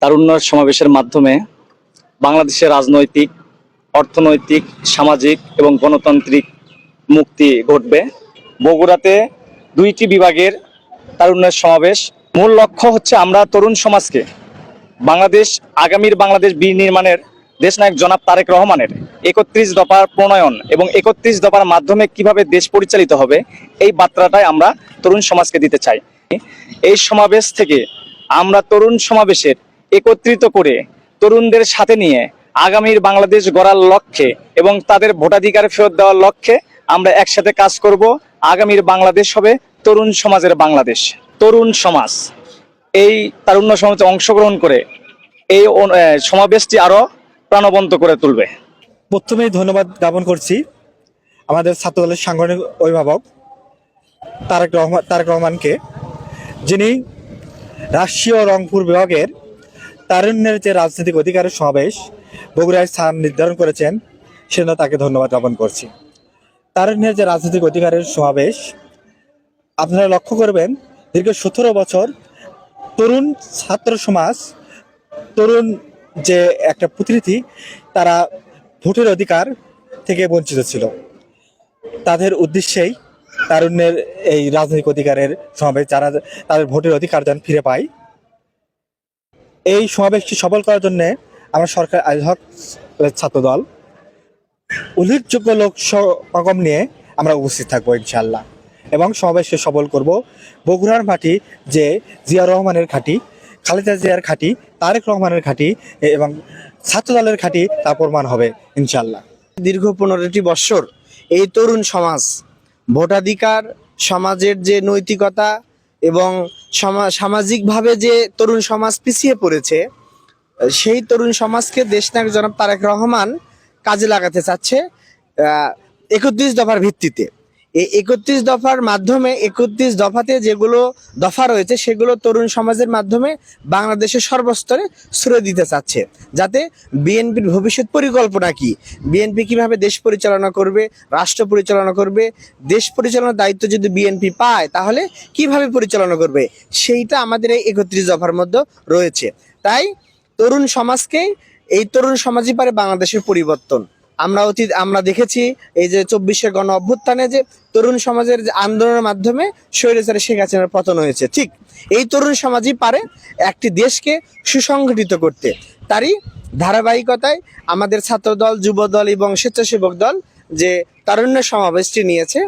তারুণ্য সমাবেশের মাধ্যমে বাংলাদেশের রাজনৈতিক, অর্থনৈতিক, সামাজিক এবং গণতান্ত্রিক মুক্তি ঘটবে। বগুড়াতে 2টি বিভাগের তারুণ্যের সমাবেশ। মূল লক্ষ্য হচ্ছে আমরা তরুণ সমাজকে আগামীর বাংলাদেশ বিনির্মাণের দেশনায়ক জনাব তারেক রহমানের 31 দফার প্রণয়ন এবং 31 দফার মাধ্যমে কিভাবে দেশ পরিচালিত হবে, এই বার্তাটাই আমরা তরুণ সমাজকে দিতে চাই। এই সমাবেশ থেকে আমরা তরুণ সমাবেশের একত্রিত করে তরুণদের সাথে নিয়ে আগামীর বাংলাদেশ গড়ার লক্ষ্যে এবং তাদের ভোটাধিকার ফেরত দেওয়ার লক্ষ্যে আমরা একসাথে কাজ করব। আগামীর বাংলাদেশ হবে তরুণ সমাজের বাংলাদেশ। তরুণ সমাজ এই তারুণ্য সমাজে অংশগ্রহণ করে এই সমাবেশটি আরো প্রাণবন্ত করে তুলবে। প্রথমেই ধন্যবাদ জ্ঞাপন করছি আমাদের ছাত্রদলের সাংগঠনিক অভিভাবক তারেক রহমানকে, যিনি রাজশাহী ও রংপুর বিভাগের তারুণ্যের যে রাজনৈতিক অধিকারের সমাবেশ বগুড়ায় স্থান নির্ধারণ করেছেন, সেজন্য তাকে ধন্যবাদ জ্ঞাপন করছি। তারুণ্যের যে রাজনৈতিক অধিকারের সমাবেশ, আপনারা লক্ষ্য করবেন দীর্ঘ 17 বছর তরুণ ছাত্র সমাজ, তরুণ যে একটা প্রতিনিধি, তারা ভোটের অধিকার থেকে বঞ্চিত ছিল। তাদের উদ্দেশ্যেই তারুণ্যের এই রাজনৈতিক অধিকারের সমাবেশ, যারা তাদের ভোটের অধিকার যেন ফিরে পায়, এই সমাবেশটি সফল করার জন্য আমরা সরকার আয়োজক ছাত্রদল উল্লেখযোগ্য লোক সমাগম নিয়ে আমরা উপস্থিত থাকবো ইনশাআল্লাহ, এবং সমাবেশকে সফল করব। বগুড়ার মাটি যে জিয়া রহমানের ঘাঁটি, খালেদা জিয়ার ঘাঁটি, তারেক রহমানের ঘাঁটি এবং ছাত্রদলের ঘাঁটি, তা প্রমাণ হবে ইনশাআল্লাহ। দীর্ঘ 15টি বৎসর এই তরুণ সমাজ ভোটাধিকার, সমাজের যে নৈতিকতা এবং সামাজিকভাবে যে তরুণ সমাজ পিছিয়ে পড়েছে, সেই তরুণ সমাজকে দেশনায়ক জনাব তারেক রহমান কাজে লাগাতে চাচ্ছে 31 দফার ভিত্তিতে। এই 31 দফার মাধ্যমে 31 দফাতে যেগুলো দফা রয়েছে সেগুলো তরুণ সমাজের মাধ্যমে বাংলাদেশের সর্বস্তরে ছড়িয়ে দিতে চাচ্ছে, যাতে বিএনপির ভবিষ্যৎ পরিকল্পনা কি, বিএনপি কিভাবে দেশ পরিচালনা করবে, রাষ্ট্র পরিচালনা করবে, দেশ পরিচালনার দায়িত্ব যদি বিএনপি পায় তাহলে কিভাবে পরিচালনা করবে, সেইটা আমাদের এই 31 দফার মধ্যে রয়েছে। তাই তরুণ সমাজকে, এই তরুণ সমাজই পারে বাংলাদেশের পরিবর্তন। আমরা দেখেছি এই যে 24-এর গণ অভ্যুত্থানে যে তরুণ সমাজের যে আন্দোলনের মাধ্যমে স্বৈরাচারী শেখ হাসিনার পতন হয়েছে, ঠিক এই তরুণ সমাজই পারে একটি দেশকে সুসংগঠিত করতে। তারই ধারাবাহিকতায় আমাদের ছাত্রদল, যুবদল এবং স্বেচ্ছাসেবক দল যে তারুণ্য সমাবেশটি নিয়েছে,